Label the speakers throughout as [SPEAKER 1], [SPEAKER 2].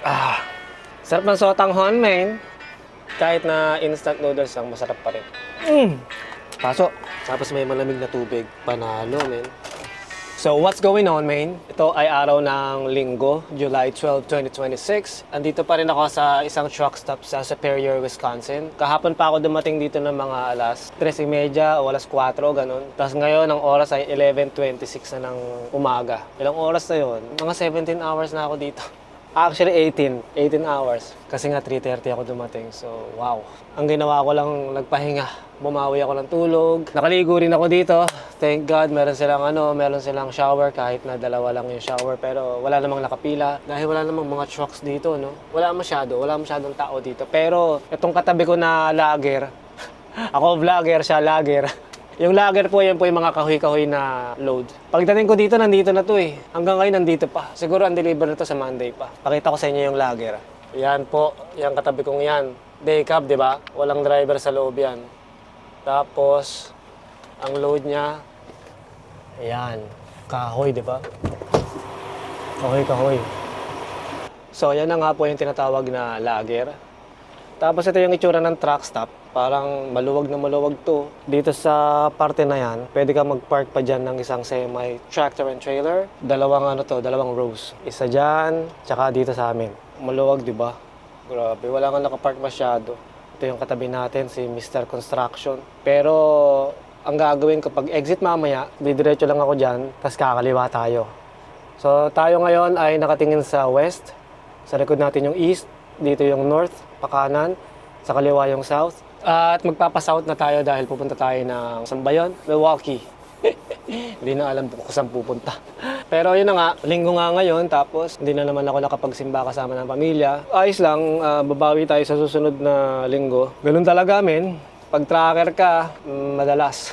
[SPEAKER 1] Ah, sarap ng sotanghon, men. Kahit na instant noodles lang, masarap pa rin. Paso. Tapos may malamig na tubig. Panalo, men. So, what's going on, man? Ito ay araw ng Linggo, July 12, 2026. Andito pa rin ako sa isang truck stop sa Superior, Wisconsin. Kahapon pa ako dumating dito ng mga alas 3:30 o alas 4, ganun. Tapos ngayon, ang oras ay 11:26 na ng umaga. Ilang oras na yon? Mga 17 hours na ako dito. Actually, 18 hours. Kasi nga 3:30 ako dumating. So, wow. Ang ginawa ko lang, nagpahinga. Bumawi ako ng tulog. Nakaligo rin ako dito. Thank God, meron silang shower kahit na dalawa lang yung shower. Pero wala namang nakapila. Dahil wala namang mga trucks dito, no? Wala masyadong tao dito. Pero itong katabi ko na lager, ako vlogger, siya lager. Yung lager po, yan po yung mga kahoy-kahoy na load. Pagdating ko dito, nandito na to eh. Hanggang ngayon, nandito pa. Siguro ang deliver na to sa Monday pa. Pakita ko sa inyo yung lager. Yan po, yung katabi kong yan. Day cab, di ba? Walang driver sa loob yan. Tapos, ang load niya, ayan, kahoy, di ba? Kahoy-kahoy. So, yan na nga po yung tinatawag na lager. Tapos ito yung itsura ng truck stop. Parang maluwag na maluwag to. Dito sa parte na yan, pwede ka mag-park pa dyan ng isang semi-tractor and trailer. Dalawang rows. Isa dyan, tsaka dito sa amin. Maluwag, di ba? Grabe, wala nga nakapark masyado. Ito yung katabi natin, si Mr. Construction. Pero ang gagawin ko, pag exit mamaya, didiretso lang ako dyan, tapos kakaliwa tayo. So tayo ngayon ay nakatingin sa west. Sa likod natin yung east, dito yung north, pakanan, sa kaliwa yung south. At magpapasouth na tayo dahil pupunta tayo ng saan ba yun? Milwaukee. Hindi na alam kung saan pupunta. Pero yun na nga, linggo nga ngayon, tapos hindi na naman ako nakapagsimba kasama ng pamilya. Ayos lang, babawi tayo sa susunod na linggo. Ganun talaga, men. Pag tracker ka, madalas.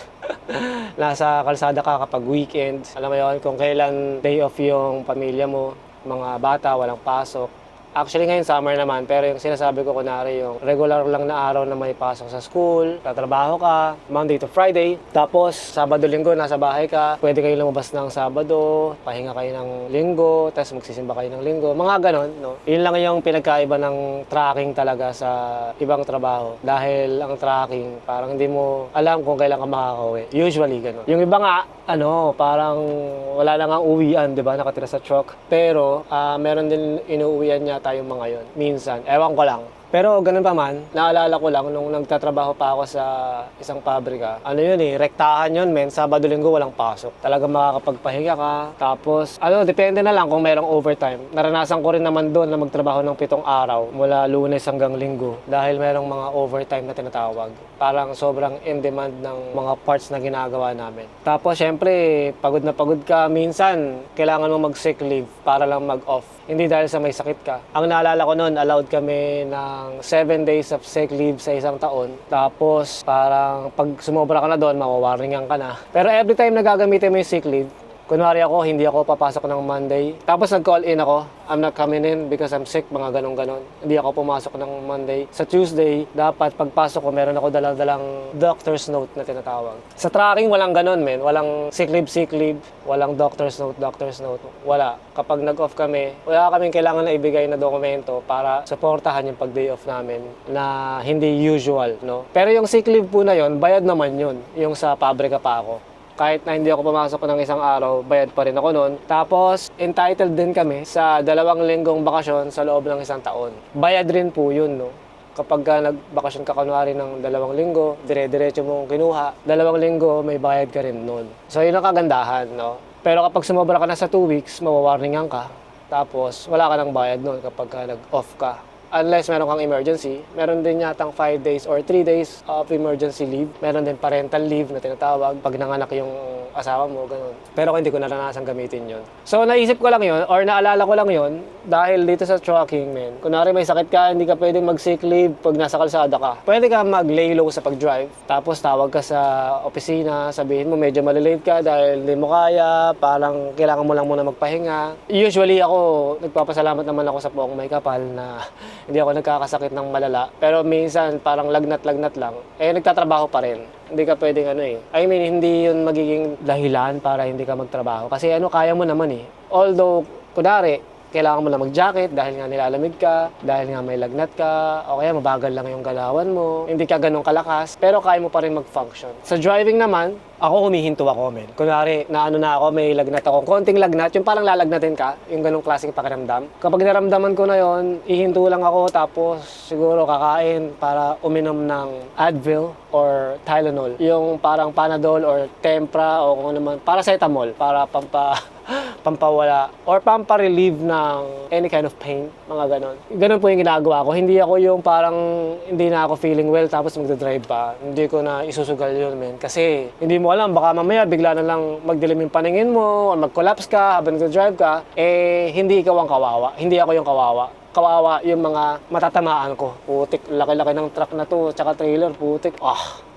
[SPEAKER 1] Nasa kalsada ka kapag weekend. Alam mo yun, kung kailan day off yung pamilya mo, mga bata, walang pasok. Actually ngayon summer naman, pero yung sinasabi ko kunwari yung regular lang na araw na may pasok sa school, tatrabaho ka, Monday to Friday, tapos Sabado-Linggo nasa bahay ka, pwede kayo lumabas ng Sabado, pahinga kayo ng Linggo, tapos magsisimba kayo ng Linggo, mga ganon, no? Yun lang yung pinagkaiba ng tracking talaga sa ibang trabaho. Dahil ang tracking, parang hindi mo alam kung kailan ka makakauwi. Usually ganon. Yung iba nga, parang wala lang ang uwian, di ba? Nakatira sa truck. Pero, meron din inuuwian niya tayong mga yon. Minsan, ewan ko lang. Pero ganun pa man, naalala ko lang nung nagtatrabaho pa ako sa isang pabrika. Rektahan yun, men. Sabado-Linggo walang pasok. Talaga makakapagpahinga ka. Tapos, depende na lang kung mayroong overtime. Naranasan ko rin naman doon na magtrabaho ng 7 araw mula Lunes hanggang Linggo dahil mayroong mga overtime na tinatawag. Parang sobrang in-demand ng mga parts na ginagawa namin. Tapos, syempre, pagod na pagod ka. Minsan, kailangan mo mag-sick leave para lang mag-off. Hindi dahil sa may sakit ka. Ang naalala ko noon, allowed kami ng 7 days of sick leave sa isang taon. Tapos parang pag sumobra ka na doon, mawawarningan ka na. Pero every time na gagamitin mo yung sick leave, kunwari ako, hindi ako papasok ng Monday. Tapos nag-call in ako. I'm not coming in because I'm sick, mga ganon-ganon. Hindi ako pumasok ng Monday. Sa Tuesday, dapat pagpasok ko, meron ako dalang doctor's note na tinatawag. Sa tracking, walang ganon, men. Walang sick leave. Walang doctor's note. Wala. Kapag nag-off kami, wala kaming kailangan na ibigay na dokumento para supportahan yung pag-day off namin na hindi usual, no? Pero yung sick leave po na yon, bayad naman yun. Yung sa pabrika pa ako. Kahit na hindi ako pumasok ng isang araw, bayad pa rin ako noon. Tapos, entitled din kami sa 2 linggong bakasyon sa loob ng isang taon. Bayad rin po yun, no? Kapag nagbakasyon ka kunwari ng 2 linggo, dire-diretso mong kinuha, 2 linggo, may bayad ka rin noon. So, yun ang kagandahan, no? Pero kapag sumobra ka na sa 2 weeks, mawawarningan ka. Tapos, wala ka ng bayad noon kapag nag-off ka. Unless meron kang emergency, meron din yatang 5 days or 3 days of emergency leave. Meron din parental leave na tinatawag pag nanganak yung asawa mo, ganun. Pero hindi ko naranasan gamitin yon. So naisip ko lang yon or naalala ko lang yon dahil dito sa trucking, men. Kunwari may sakit ka, hindi ka pwedeng mag-sick leave pag nasa kalsada ka. Pwede ka mag-lay low sa pag-drive. Tapos tawag ka sa opisina, sabihin mo medyo malilate ka dahil hindi mo kaya, parang kailangan mo lang muna magpahinga. Usually ako, nagpapasalamat naman ako sa poong may kapal na hindi ako nagkakasakit ng malala. Pero minsan, parang lagnat-lagnat lang. Nagtatrabaho pa rin. Hindi ka pwedeng hindi yun magiging dahilan para hindi ka magtrabaho. Kasi kaya mo naman eh. Although, kunwari, kailangan mo na mag-jacket dahil nga nilalamig ka, dahil nga may lagnat ka, o kaya mabagal lang yung galawan mo, hindi ka ganun kalakas, pero kaya mo pa rin mag-function. Sa driving naman, ako humihinto ako, men. Kunwari, naano na ako, may lagnat ako. Konting lagnat, yung parang lalagnatin ka, yung ganung klaseng pakiramdam. Kapag naramdaman ko na yon, ihinto lang ako, tapos siguro kakain para uminom ng Advil or Tylenol. Yung parang Panadol or Tempra o kung ano naman, paracetamol, para pampawala or pampa-relieve ng any kind of pain, mga ganon. Ganon po yung ginagawa ko. Hindi ako yung parang hindi na ako feeling well tapos magdadrive pa. Hindi ko na isusugal yun, men. Kasi hindi mo alam, baka mamaya bigla na lang magdilim yung paningin mo or mag-collapse ka habang nagdadrive ka, hindi ikaw ang kawawa. Hindi ako yung kawawa. Kawawa yung mga matatamaan ko. Putik, laki-laki ng truck na to, tsaka trailer, putik.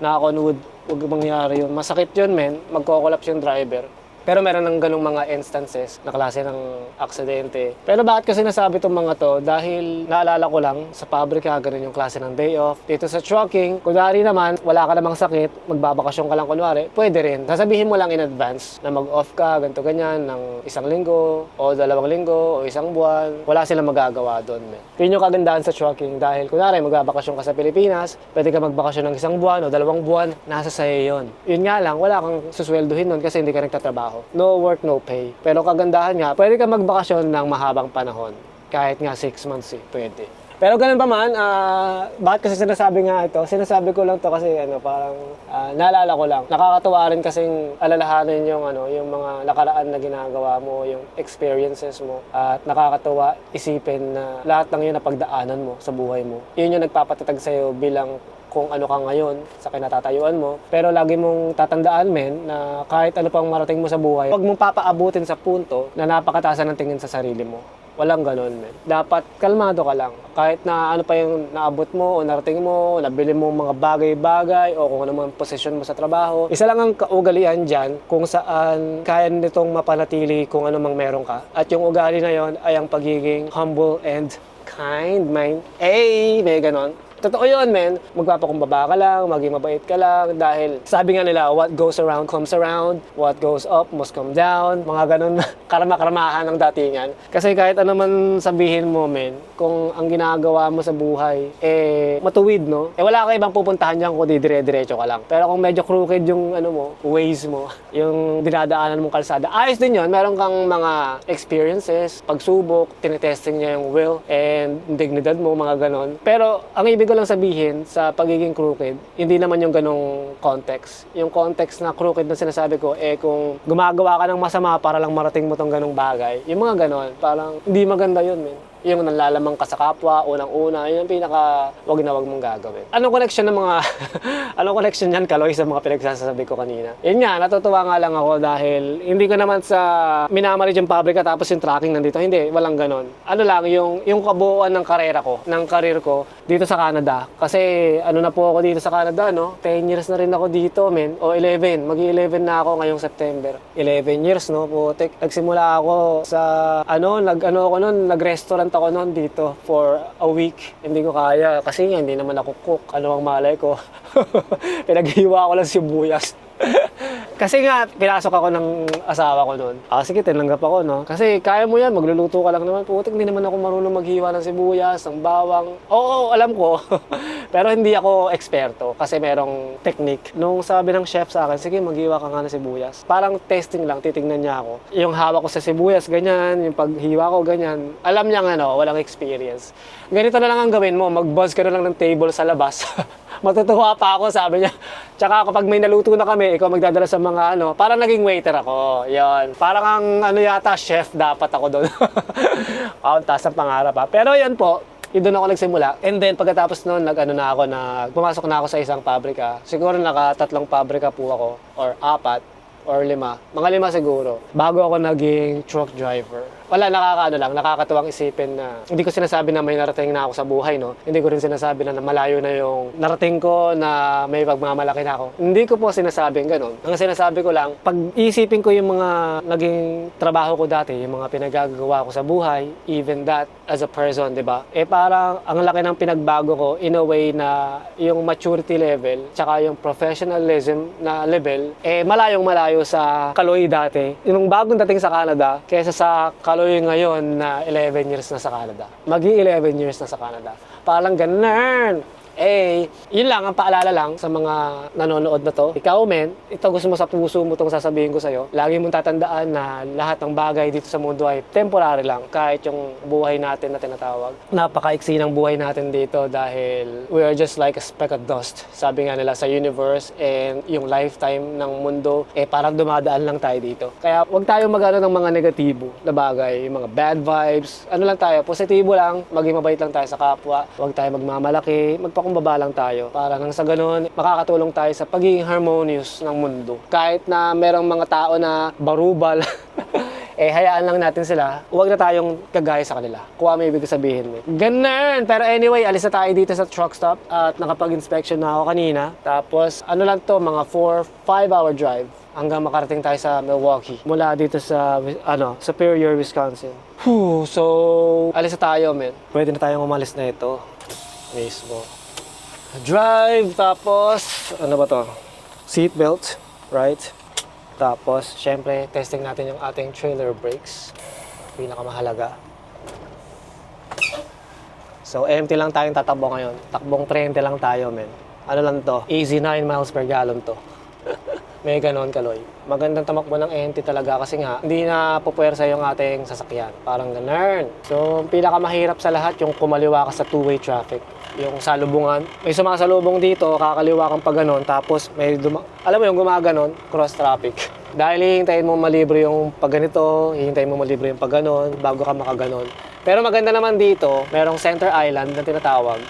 [SPEAKER 1] Nakakanood. Huwag mangyari yun. Masakit yun, men. Magko-collapse yung driver. Pero meron ng ganung mga instances na klase ng aksidente. Pero bakit ko sinasabi itong mga to? Dahil naalala ko lang, sa pabrika, ganun yung klase ng day off. Dito sa trucking, kunwari naman, wala ka namang sakit, magbabakasyon ka lang kunwari, pwede rin. Sasabihin mo lang in advance na mag-off ka, ganito ganyan, ng 1 linggo, o 2 linggo, o 1 buwan. Wala silang magagawa doon. Yun yung kagandahan sa trucking dahil kunwari, magbabakasyon ka sa Pilipinas, pwede ka magbakasyon ng 1 buwan o 2 buwan, nasa sa'yo yun. Yun nga lang, wala kang susweldohin nun kasi hindi ka nagtatrabaho. No work, no pay. Pero kagandahan nga, pwede ka magbakasyon ng mahabang panahon. Kahit nga 6 months pwede. Pero ganun pa man, bakit kasi sinasabi nga ito? Sinasabi ko lang to kasi parang naalala ko lang. Nakakatuwa rin kasing alalahanin yung mga nakaraan na ginagawa mo, yung experiences mo. At nakakatuwa isipin na lahat ng yun na pagdaanan mo sa buhay mo. Yun yung nagpapatatag sa'yo bilang kung ano ka ngayon sa kinatatayuan mo. Pero lagi mong tatandaan, men, na kahit ano pang marating mo sa buhay, huwag mong papaabutin sa punto na napakataas ng tingin sa sarili mo. Walang ganon, men. Dapat kalmado ka lang. Kahit na ano pa yung naabot mo o narating mo, nabili mo mga bagay-bagay o kung ano mga posisyon mo sa trabaho. Isa lang ang kaugalian dyan kung saan kaya nitong mapanatili kung ano mang meron ka. At yung ugali na yon ay ang pagiging humble and kind, man. May ganon. Totoo yun, men. Magpapakumbaba ka lang, maging mabait ka lang dahil sabi nga nila, what goes around comes around, what goes up must come down. Mga ganun karama-karamahan ng datingan. Kasi kahit ano man sabihin mo, men, kung ang ginagawa mo sa buhay, matuwid, no? Wala ka ibang pupuntahan dyan kung dire-diretso ka lang. Pero kung medyo crooked yung ways mo, yung dinadaanan mong kalsada, ayos din yun. Meron kang mga experiences, pagsubok, tinetesting niya yung will and dignidad mo, mga ganon. Pero ang ibig ko lang sabihin sa pagiging crooked, hindi naman yung ganong context. Yung context na crooked na sinasabi ko, kung gumagawa ka ng masama para lang marating mo tong ganong bagay, yung mga ganon, parang hindi maganda yun, men. Yung nalalamang ka sa kapwa, unang-una, yun ang pinaka wag na wag mong gagawin. Anong connection ng mga anong connection yan, Kaloy, sa mga pinagsasabi ko kanina? Yun nga, natutuwa nga lang ako dahil hindi ko naman sa minamalit yung pabrika tapos yung tracking nandito. Hindi, walang ganon. Ano lang, yung kabuuan ng karera ko, ng karir ko dito sa Canada. Kasi na po ako dito sa Canada, no? 10 years na rin ako dito, men. O 11, mag-11 na ako ngayong September. 11 years, no? Putik. Nagsimula ako sa nag-restaurant ako noon dito for a week. Hindi ko kaya kasi hindi naman ako cook. Ano ang malay ko? Pinaghiwa ko lang sibuyas. Kasi nga, pinasok ako ng asawa ko noon. Sige, tinanggap ako, no? Kasi kaya mo yan, magluluto ka lang naman. Putik, hindi naman ako marunong maghiwa ng sibuyas, ng bawang. Oo, alam ko. Pero hindi ako eksperto kasi merong technique. Nung sabi ng chef sa akin, sige, maghiwa ka nga ng sibuyas. Parang testing lang, titignan niya ako. Yung hawak ko sa sibuyas, ganyan. Yung paghiwa ko, ganyan. Alam niya walang experience. Ganito na lang ang gawin mo, mag-buzz ka na lang ng table sa labas. Matutuwa pa ako, sabi niya. Tsaka kapag may naluto na kami, ikaw magdadala sa mga parang naging waiter ako. Yon. Parang ang yata, chef dapat ako doon. Taas ang pangarap ha. Pero yan po, doon ako nagsimula. And then pagkatapos noon, pumasok na ako sa isang pabrika. Siguro 3 pabrika po ako, or 4, or 5. Mga 5 siguro. Bago ako naging truck driver. Wala, nakakatuwang isipin na hindi ko sinasabi na may narating na ako sa buhay, no? Hindi ko rin sinasabi na malayo na yung narating ko na may pagmamalaki na ako. Hindi ko po sinasabing ganun. Ang sinasabi ko lang, pag isipin ko yung mga naging trabaho ko dati, yung mga pinagagawa ko sa buhay, even that as a person, di ba? Parang ang laki ng pinagbago ko in a way na yung maturity level, tsaka yung professionalism na level, malayong malayo sa Kaloy dati. Yung bagong dating sa Canada, kaysa sa Kaloy following ngayon na 11 years na sa Canada. Mag-11 years na sa Canada. Parang ganun. Yun lang, ang paalala lang sa mga nanonood na to. Ikaw, men, ito gusto mo sa puso mo itong sasabihin ko sa'yo. Lagi mong tatandaan na lahat ng bagay dito sa mundo ay temporary lang. Kahit yung buhay natin na tinatawag. Napakaiksi ng buhay natin dito dahil we are just like a speck of dust. Sabi nga nila sa universe and yung lifetime ng mundo, parang dumadaan lang tayo dito. Kaya wag tayong magano ng mga negatibo na bagay, yung mga bad vibes. Ano lang tayo, positibo lang, maging mabait lang tayo sa kapwa. Wag tayo magmamalaki, magpakumbaba lang tayo. Para nang sa ganun, makakatulong tayo sa pagiging harmonious ng mundo. Kahit na merong mga tao na barubal, hayaan lang natin sila. Huwag na tayong kagaya sa kanila. Kung ano ibig sabihin mo. Ganun! Pero anyway, alis na tayo dito sa truck stop at nakapag-inspection na ako kanina. Tapos, ano lang to, mga 4-5 hour drive hanggang makarating tayo sa Milwaukee. Mula dito sa, Superior, Wisconsin. So, alis na tayo, men. Pwede na tayong umalis na ito. Mismo. Drive, tapos, ano ba to? Seatbelt, right? Tapos, syempre, testing natin yung ating trailer brakes. Pinakamahalaga. So, empty lang tayong tatakbo ngayon. Takbong 30 lang tayo, men. Ano lang to? Easy 9 miles per gallon to. May ganon, Kaloy. Magandang tamakbo ng empty talaga kasi nga, hindi na pupuwersa yung ating sasakyan. Parang ganun. So, pinakamahirap sa lahat yung kumaliwa ka sa two-way traffic. Yung salubungan. May sumasalubong dito, kakaliwa kang pa ganon, tapos may alam mo yung gumaganon, cross traffic. Dahil hihintayin mo malibre yung pag ganito, hihintayin mo malibre yung pag ganon, bago ka makaganon. Pero maganda naman dito, merong center island na tinatawag.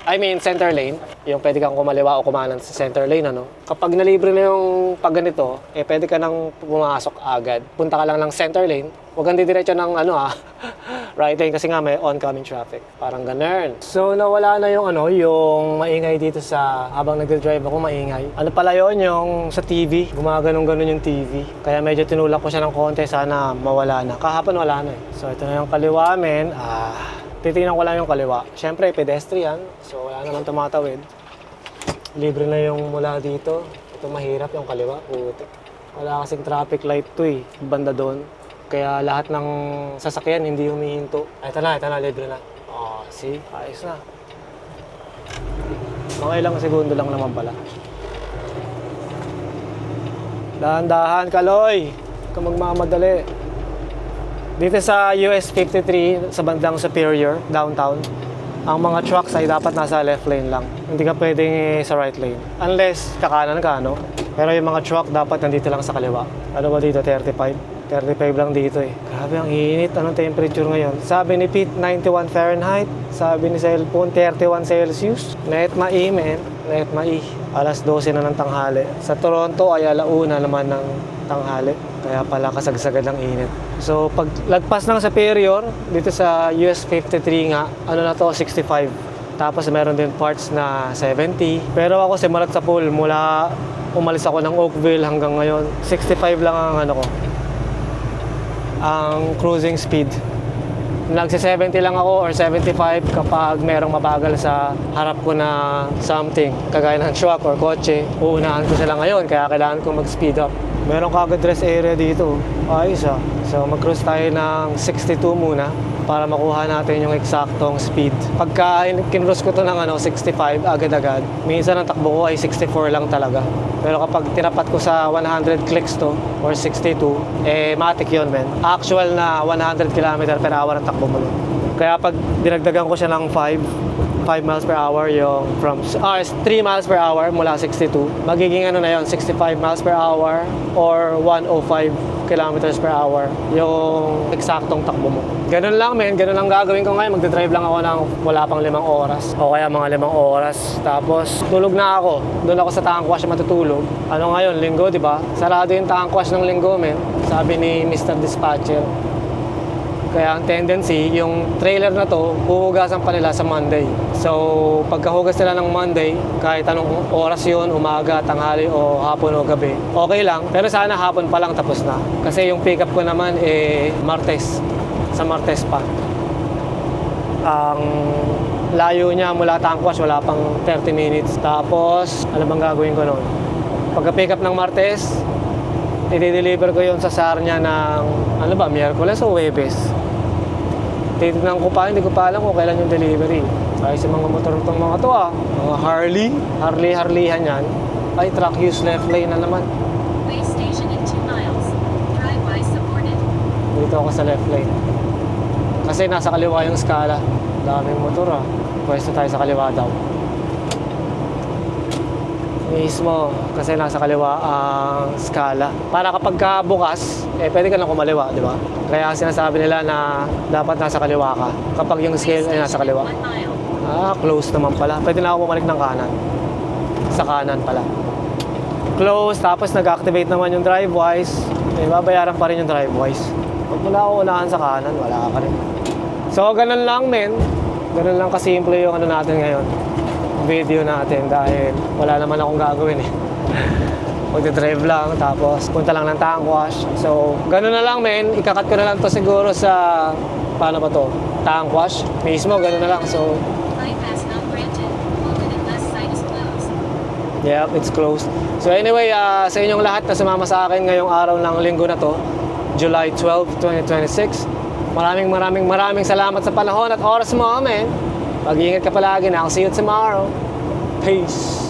[SPEAKER 1] Center lane. Yung pwede kang kumaliwa o kumanan sa center lane, ano. Kapag nalibre na yung pag ganito, pwede ka nang pumasok agad. Punta ka lang ng center lane. Huwag kang didiretso ng right lane kasi nga may oncoming traffic. Parang ganun. So nawala na yung yung maingay dito sa habang nagde-drive ako maingay. Ano pala yun, yung sa TV. Gumaganong-ganon yung TV. Kaya medyo tinulak ko siya ng konti, sana mawala na. Kahapon wala na So ito na yung kaliwa, men. Titingnan ko lang yung kaliwa. Siyempre, pedestrian. So wala naman tumatawid. Libre na yung mula dito. Ito mahirap yung kaliwa. Putik. Wala kasing traffic light to banda doon. Kaya lahat ng sasakyan hindi humihinto. Ito na, libre na. See? Ayos na. Mga ilang segundo lang naman pala. Dahan-dahan, Kaloy! Huwag kang magmamadali. Dito sa US 53, sa bandang Superior, downtown, ang mga trucks ay dapat nasa left lane lang. Hindi ka pwedeng sa right lane. Unless kakanan ka, no? Pero yung mga truck dapat nandito lang sa kaliwa. Ano ba dito? 35? 35 lang dito Grabe, ang init. Anong temperature ngayon? Sabi ni Pete, 91 Fahrenheit. Sabi ni cellphone, 31 Celsius. Net mai, men. Net mai. Alas 12 na ng tanghali. Sa Toronto ay alauna naman ng tanghali. Kaya pala kasagsagan ng init. So, pag lagpas ng Superior, dito sa US 53 nga, ano na to, 65. Tapos meron din parts na 70. Pero ako simulat sa pool, mula umalis ako ng Oakville hanggang ngayon, 65 lang ang ang cruising speed. Nagsi-70 lang ako or 75 kapag merong mabagal sa harap ko na something, kagaya ng truck or kotse. Uunahan ko sila ngayon, kaya kailangan ko mag-speed up. Meron kagad rest area dito. Ayos So mag-cruise tayo ng 62 muna para makuha natin yung eksaktong speed. Pagka kinross ko to ng 65 agad-agad, minsan ang takbo ko ay 64 lang talaga. Pero kapag tinapat ko sa 100 clicks to or 62, matik yun, men. Actual na 100 km per hour ang takbo mo. Kaya pag dinagdagan ko siya ng 5 miles per hour yung from 3 miles per hour mula 62, magiging na yun, 65 miles per hour or 105 kilometers per hour yung eksaktong takbo mo. Ganun lang, men. Ganun lang gagawin ko ngayon. Magdadrive lang ako ng wala pang 5 oras. O kaya mga 5 oras. Tapos, tulog na ako. Doon ako sa tank wash matutulog. Ano ngayon? Linggo, di ba? Sarado yung tank wash ng linggo, men. Sabi ni Mr. Dispatcher. Kaya ang tendency, yung trailer na to, huhugasan pa nila sa Monday. So, pagkahugas nila ng Monday, kahit anong oras yun, umaga, tanghali, o hapon o gabi, okay lang. Pero sana hapon pa lang tapos na. Kasi yung pick up ko naman, Martes. Sa Martes pa. Ang layo niya mula tank wash, wala pang 30 minutes. Tapos, ano bang gagawin ko noon? Pagka-pick up ng Martes, i-deliver ko yun sa Sarnia ng, Miyerkules o Huwebes. Titignan ko pa, hindi ko pa alam kung kailan yung delivery. Ay, sa mga motor itong mga to mga Harley-Harleyhan yan. Ay, truck use left lane na naman.
[SPEAKER 2] Way station in 2 miles. Driveway supported.
[SPEAKER 1] Dito ako sa left lane. Kasi nasa kaliwa yung Scala. Daming motor Pwesto tayo sa kaliwa daw. Mismo, kasi nasa kaliwa ang Scala. Para kapag ka bukas, pwede ka lang kumaliwa, di ba? Kaya sinasabi nila na dapat nasa kaliwa ka kapag yung scale ay nasa kaliwa.
[SPEAKER 2] 1 mile.
[SPEAKER 1] Close naman pala. Pwede na ako bumalik ng kanan. Sa kanan pala. Close, tapos nag-activate naman yung drive-wise. Babayaran pa rin yung drive-wise. Pag wala ako unahan sa kanan, wala ka rin. So, ganun lang, men. Ganun lang kasimple yung ano natin ngayon. Video natin dahil wala naman akong gagawin Magdadrive lang, tapos punta lang ng tank wash. So, ganun na lang, men. Ikakat ko na lang to siguro sa, paano ba to? Tank wash. Mismo, ganun na lang. So,
[SPEAKER 2] Bypass not granted. Forward and left side is closed.
[SPEAKER 1] yep, it's closed. So anyway, sa inyong lahat na sumama sa akin ngayong araw ng linggo na to, July 12, 2026. Maraming salamat sa panahon at oras mo, men. Mag-iingat ka palagi na. I'll see you tomorrow. Peace.